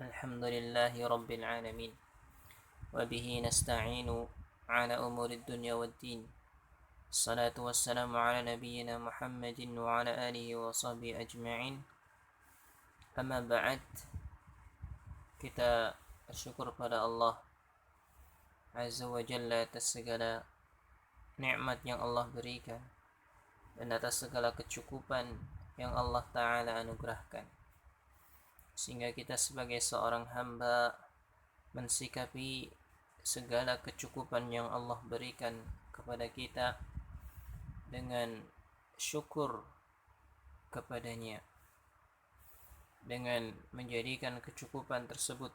الحمد لله رب العالمين وبه نستعين على أمور الدنيا والدين. الصلاة والسلام على نبينا محمد وعلى آله وصحبه أجمعين. أما بعد, kita bersyukur pada Allah Azza wa Jalla atas segala nikmat yang Allah berikan dan atas segala kecukupan yang Allah Ta'ala anugerahkan, sehingga kita sebagai seorang hamba mensikapi segala kecukupan yang Allah berikan kepada kita dengan syukur kepadanya, dengan menjadikan kecukupan tersebut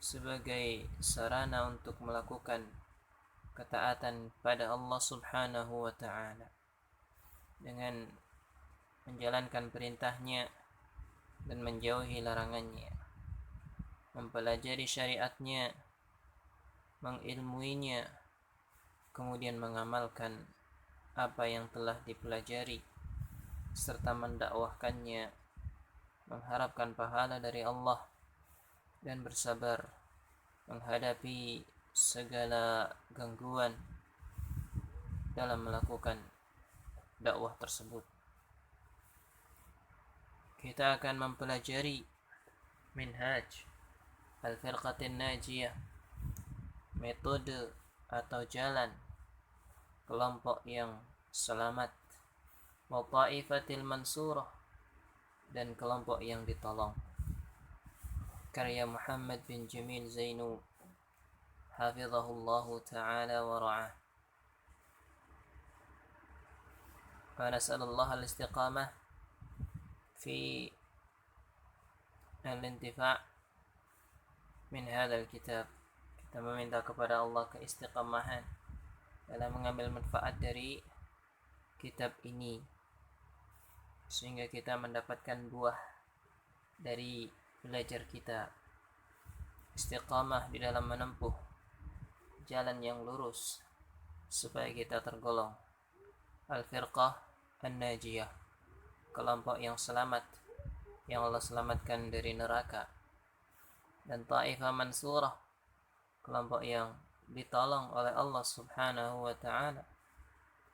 sebagai sarana untuk melakukan ketaatan pada Allah Subhanahu wa Ta'ala, dengan menjalankan perintahnya dan menjauhi larangannya, mempelajari syariatnya, mengilmuinya, kemudian mengamalkan apa yang telah dipelajari, serta mendakwahkannya, mengharapkan pahala dari Allah, dan bersabar menghadapi segala gangguan dalam melakukan dakwah tersebut. Kita akan mempelajari Minhaj Al-Firqatin Najiyah, metode atau jalan kelompok yang selamat, wa ta'ifatil mansurah, dan kelompok yang ditolong, karya Muhammad bin Jamil Zainu hafizahullahu ta'ala wa ra'ah. Wa nas'alullah al-istiqamah fi al-intifa' min hadzal kitab. Kita meminta kepada Allah keistiqamahan dalam mengambil manfaat dari kitab ini, sehingga kita mendapatkan buah dari belajar kita, istiqamah di dalam menempuh jalan yang lurus supaya kita tergolong al-firqah an-najiyah, kelompok yang selamat, yang Allah selamatkan dari neraka, dan ta'ifah mansurah, kelompok yang ditolong oleh Allah Subhanahu wa Ta'ala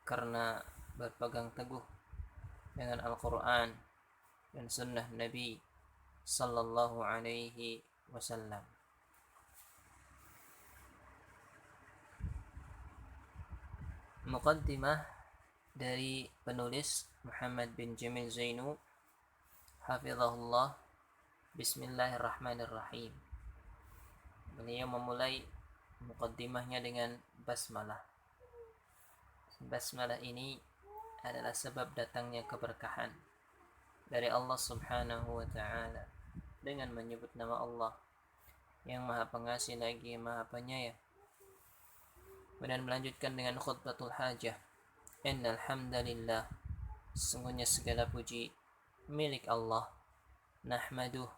karena berpegang teguh dengan Al-Quran dan sunnah Nabi sallallahu alaihi wasallam. Muqaddimah dari penulis Muhammad bin Jamil Zainu hafizahullah. Bismillahirrahmanirrahim. Beliau memulai muqaddimahnya dengan basmalah. Basmalah ini adalah sebab datangnya keberkahan dari Allah Subhanahu wa Ta'ala dengan menyebut nama Allah yang Maha Pengasih lagi Maha Penyayang. Kemudian melanjutkan dengan khutbatul hajah. Innal hamdalillah, sesungguhnya segala puji milik Allah. Nahmaduh,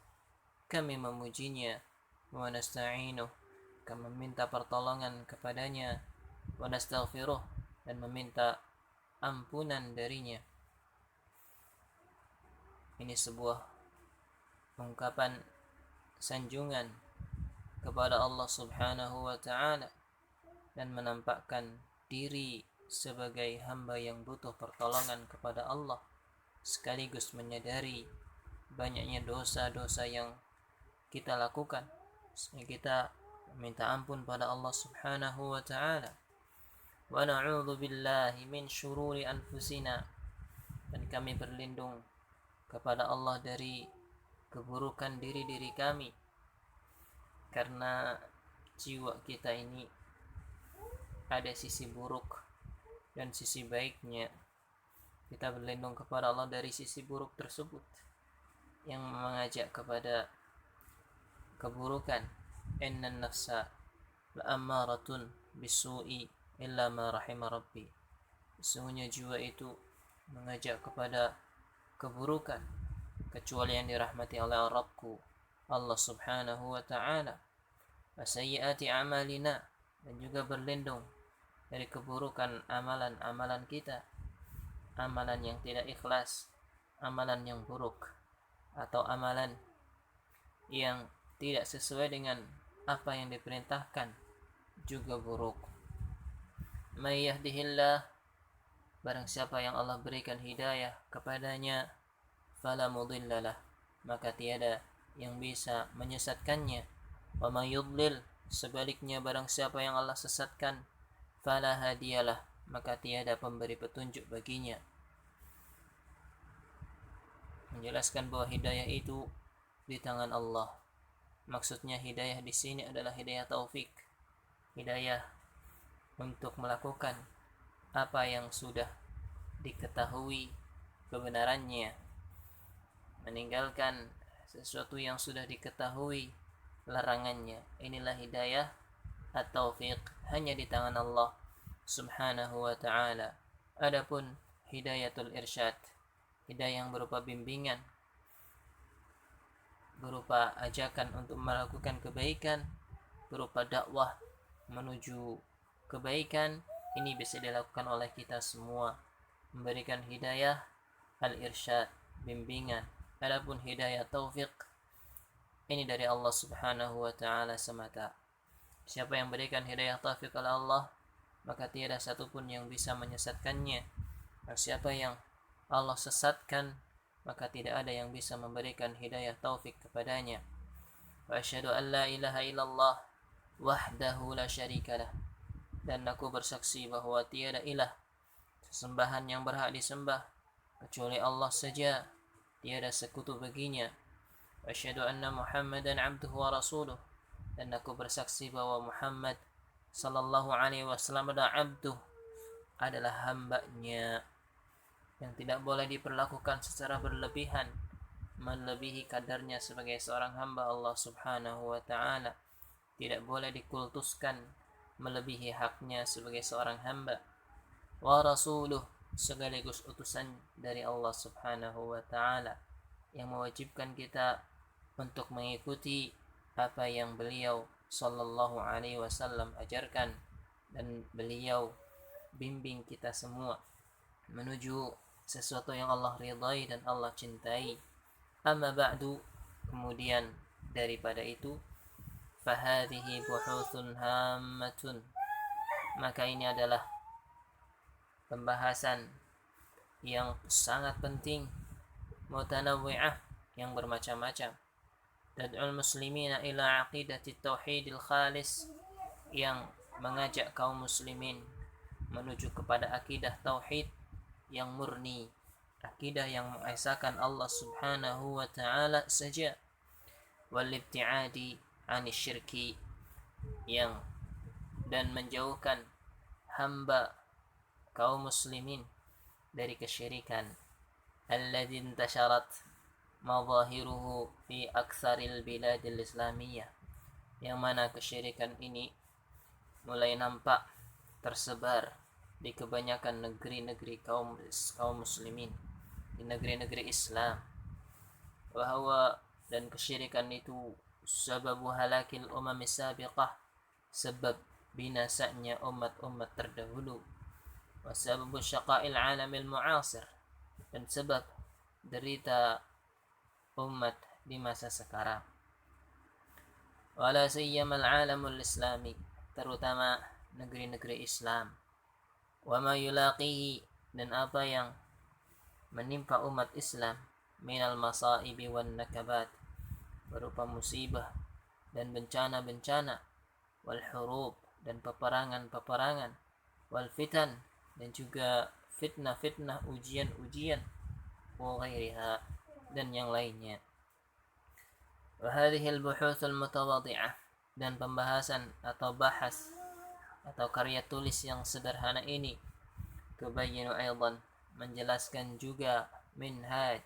kami memujinya. Wa nasta'inuh, kami meminta pertolongan kepadanya. Wa nastaghfiruh, dan meminta ampunan darinya. Ini sebuah ungkapan sanjungan kepada Allah Subhanahu wa Ta'ala dan menampakkan diri sebagai hamba yang butuh pertolongan kepada Allah, sekaligus menyadari banyaknya dosa-dosa yang kita lakukan, sehingga kita minta ampun pada Allah Subhanahu wa Ta'ala. Wa na'udzu billahi min syururi anfusina, dan kami berlindung kepada Allah dari keburukan diri-diri kami, karena jiwa kita ini ada sisi buruk dan sisi baiknya. Kita berlindung kepada Allah dari sisi buruk tersebut yang mengajak kepada keburukan. Innan nafsa la'ammaratun bisu'i illa ma rahima rabbi. Sesungguhnya jiwa itu mengajak kepada keburukan kecuali yang dirahmati oleh Rabbku Allah Subhanahu wa Ta'ala. Wa sayyiati amalina, dan juga berlindung dari keburukan amalan-amalan kita, amalan yang tidak ikhlas, amalan yang buruk, atau amalan yang tidak sesuai dengan apa yang diperintahkan juga buruk. May yahdihillah, barang siapa yang Allah berikan hidayah kepadanya, fala mudhillalah, maka tiada yang bisa menyesatkannya. Wa may yudlil, sebaliknya barang siapa yang Allah sesatkan, fala hadiyalah, maka tiada pemberi petunjuk baginya. Menjelaskan bahwa hidayah itu di tangan Allah. Maksudnya hidayah di sini adalah hidayah taufik, hidayah untuk melakukan apa yang sudah diketahui kebenarannya, meninggalkan sesuatu yang sudah diketahui larangannya. Inilah hidayah at-taufiq, hanya di tangan Allah subhanahu wa ta'ala. Adapun hidayatul irsyad, hidayah yang berupa bimbingan, berupa ajakan untuk melakukan kebaikan, berupa dakwah menuju kebaikan, ini bisa dilakukan oleh kita semua. Memberikan hidayah al-irsyad, bimbingan. Adapun hidayah taufik, ini dari Allah subhanahu wa ta'ala semata. Siapa yang berikan hidayah taufik oleh Allah, maka tiada satupun yang bisa menyesatkannya. Dan siapa yang Allah sesatkan, maka tidak ada yang bisa memberikan hidayah taufik kepadanya. Wa asyhadu an la ilaha illallah wahdahu la syarikalah, dan aku bersaksi bahwa tiada ilah sesembahan yang berhak disembah kecuali Allah saja, tiada sekutu baginya. Wa asyhadu anna Muhammadan abduhu wa rasuluh, dan aku bersaksi bahwa Muhammad sallallahu alaihi wasallam adalah hambanya yang tidak boleh diperlakukan secara berlebihan, melebihi kadarnya sebagai seorang hamba Allah subhanahu wa ta'ala. Tidak boleh dikultuskan melebihi haknya sebagai seorang hamba. Wa rasuluh, sekaligus utusan dari Allah subhanahu wa ta'ala, yang mewajibkan kita untuk mengikuti apa yang beliau sallallahu alaihi wasallam ajarkan, dan beliau bimbing kita semua menuju sesuatu yang Allah ridai dan Allah cintai. Amma ba'du, kemudian daripada itu, fahadhihi buhuthun hammatun, maka ini adalah pembahasan yang sangat penting, mutanawwi'ah, yang bermacam-macam. Tad'ul muslimina ila aqidati tauhidil khalis, yang mengajak kaum muslimin menuju kepada akidah tauhid yang murni, akidah yang mengesahkan Allah subhanahu wa ta'ala saja. Wal ibti'adi 'ani syirki, yang dan menjauhkan hamba kaum muslimin dari kesyirikan. Alladzi intasharat madhahiruhu fi aktsaril biladil islamiyah, yang mana kesyirikan ini mulai nampak tersebar di kebanyakan negeri-negeri kaum muslimin, di negeri-negeri Islam. Bahwa dan kesyirikan itu sababu halakil umam sabiqah, sebab binasanya umat-umat terdahulu. Wa sababu syaqa'il alamil mu'asir, dan sebab derita umat di masa sekarang. Wala siyyamal alamul islami, terutama negeri-negeri Islam. Wa ma yulaqihi, dan apa yang menimpa umat Islam, minal masaibi wan nakabat, berupa musibah dan bencana-bencana, wal hurub, dan peperangan-peperangan, wal fitan, dan juga fitnah-fitnah, ujian-ujian, wa ghairiha, dan yang lainnya. Wa hadhihi al-buhuth al-mutawadhi'ah, dan pembahasan atau bahas atau karya tulis yang sederhana ini, tubayyinu aidan, menjelaskan juga minhaj,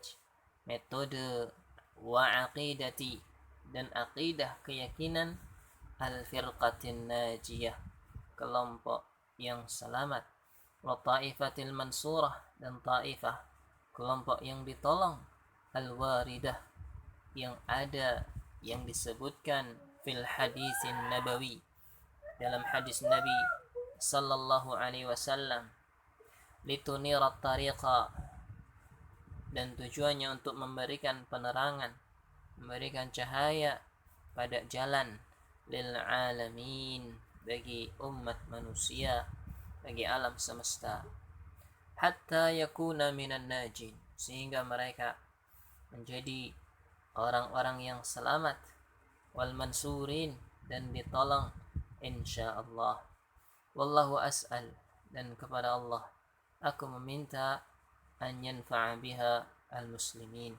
metode, wa aqidati, dan aqidah, keyakinan, al-firqatin najiyah, kelompok yang selamat, wa ta'ifatil mansurah, dan ta'ifah, kelompok yang ditolong, al-waridah, yang ada, yang disebutkan fil hadisin nabawi, dalam hadis Nabi sallallahu alaihi wasallam, litunirat tariqa, dan tujuannya untuk memberikan penerangan, memberikan cahaya pada jalan lil alamin, bagi umat manusia, bagi alam semesta, hatta yakuna minan najin, sehingga mereka menjadi orang-orang yang selamat, wal mansurin, dan ditolong insyaallah. Wallahu as'al, dan kepada Allah aku meminta an yanfa'a biha al muslimin,